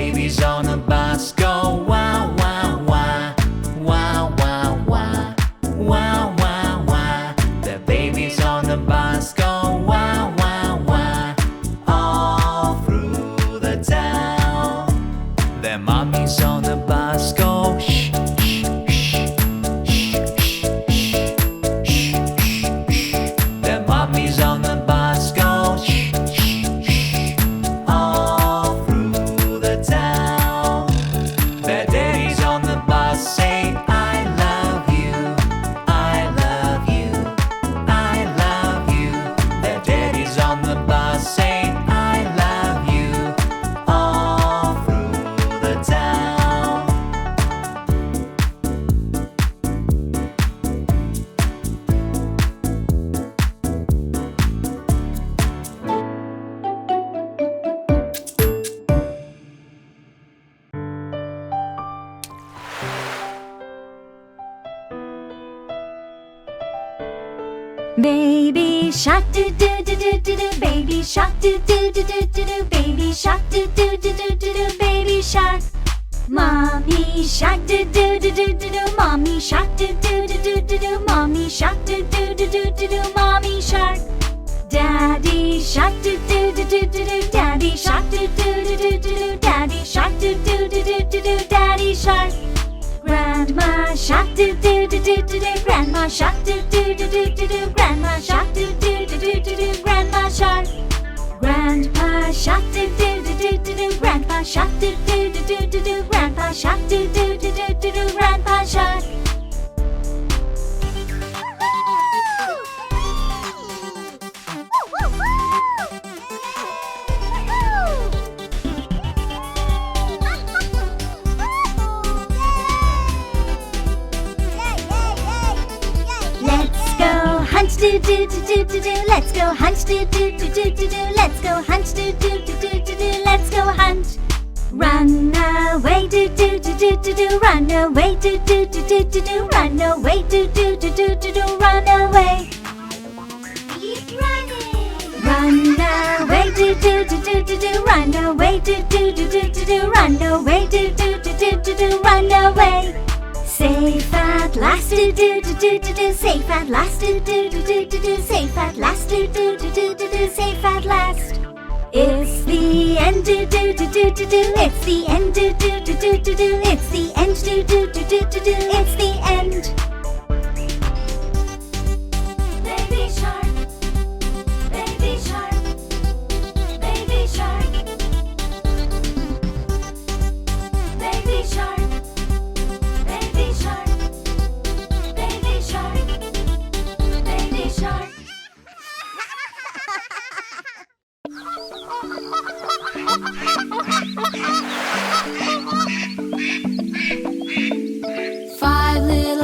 babies on the bus go wah wah wah, wah wah wah, wah wah wah. The babies on the bus go wah wah wah, all through the town. Their mommies on the bus go shh shh shh shh shh shh shh. Their mommies on the bus go shh shh shh, all through the town. Their daddies on the bus say I love you, I love you, I love you. Their daddies on the bus say I love you, all through the town. Baby shark do do do do do do, baby shark do do do do do do, baby shark do do do do do do, baby shark. Mommy shark do do do do do do, mommy shark do do do do do do, mommy shark do do do do do do, mommy shark. Daddy shark do do do do do do, daddy shark do do do do do do, daddy shark do do do do do do, daddy shark. Grandma shark do do do do do do, grandma shark do do do do do do, grandma shark do do do do do do, grandma shark. Grandpa shark do do do do do do, grandpa shark do do do do do do, grandpa shark do do do do do do, grandpa shark. Let's go hunt do do do do do do, let's go hunt do do do do do do, let's go hunt do do do do do do, let's go hunt. Run away do do do do do do, run away do do do do do do, run away do do do do do do, run away. Keep running. Run away do do do do do do, run away do do do do do do, run away do do do do do do, run away. Safe at last do do do do do do, safe at last do do do do do do, safe at last do do do do do do, safe at last. It's the end do do do do do do, it's the end do do do do do do, it's the end do do do do do do, it's the end. Baby shark, baby shark, baby shark, baby shark. Baby shark, baby shark, baby shark. Five little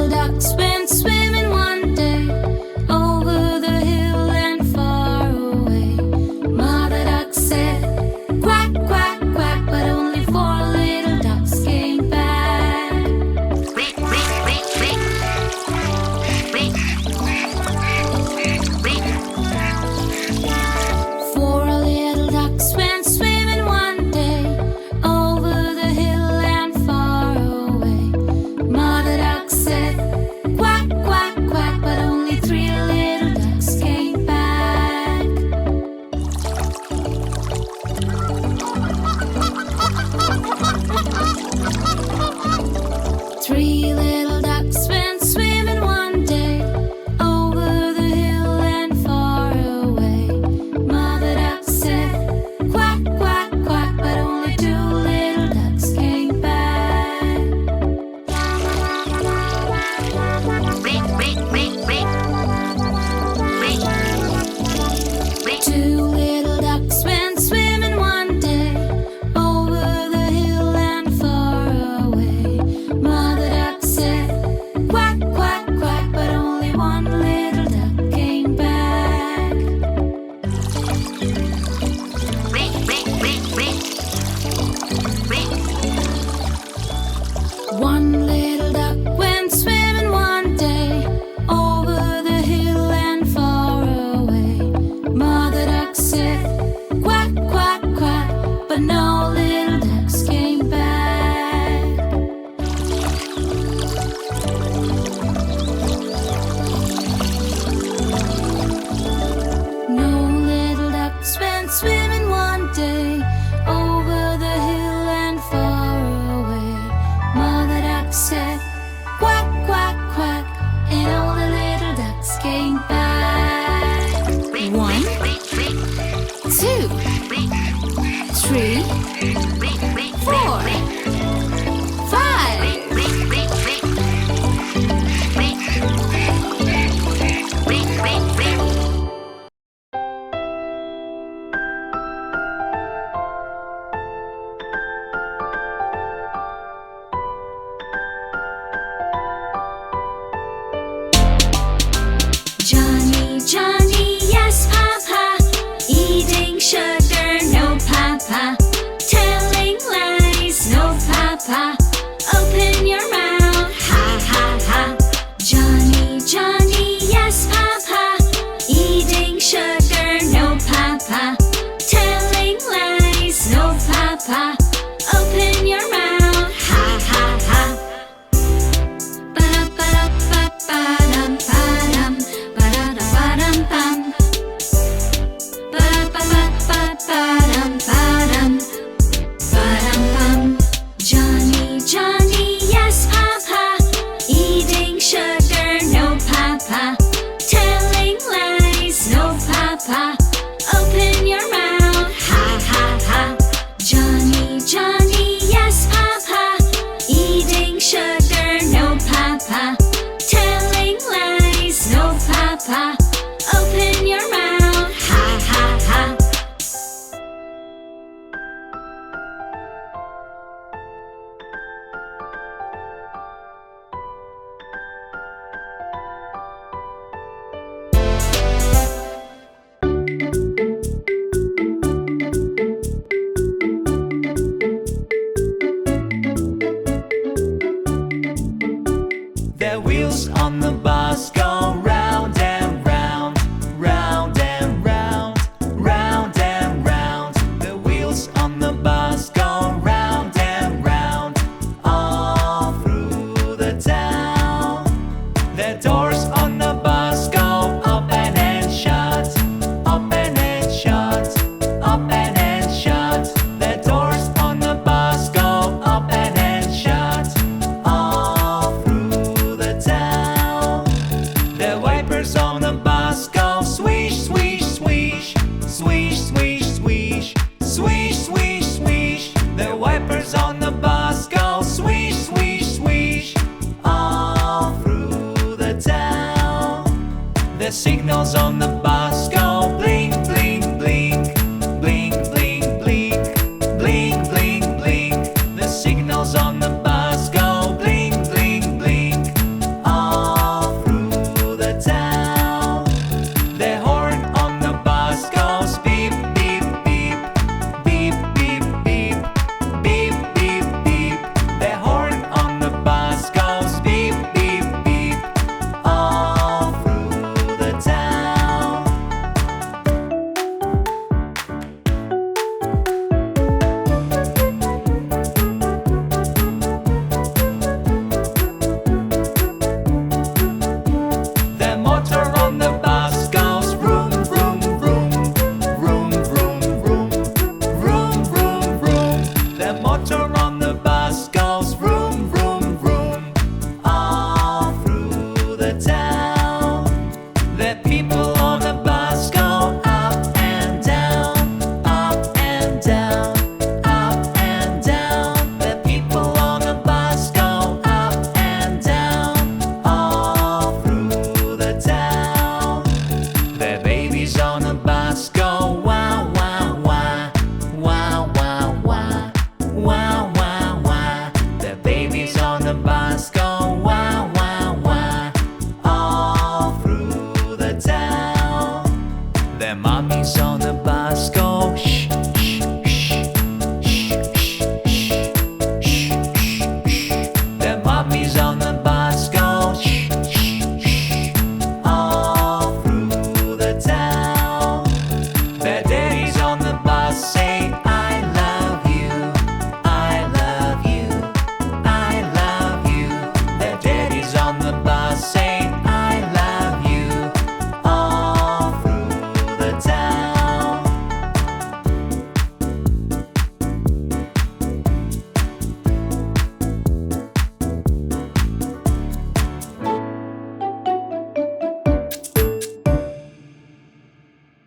girls on the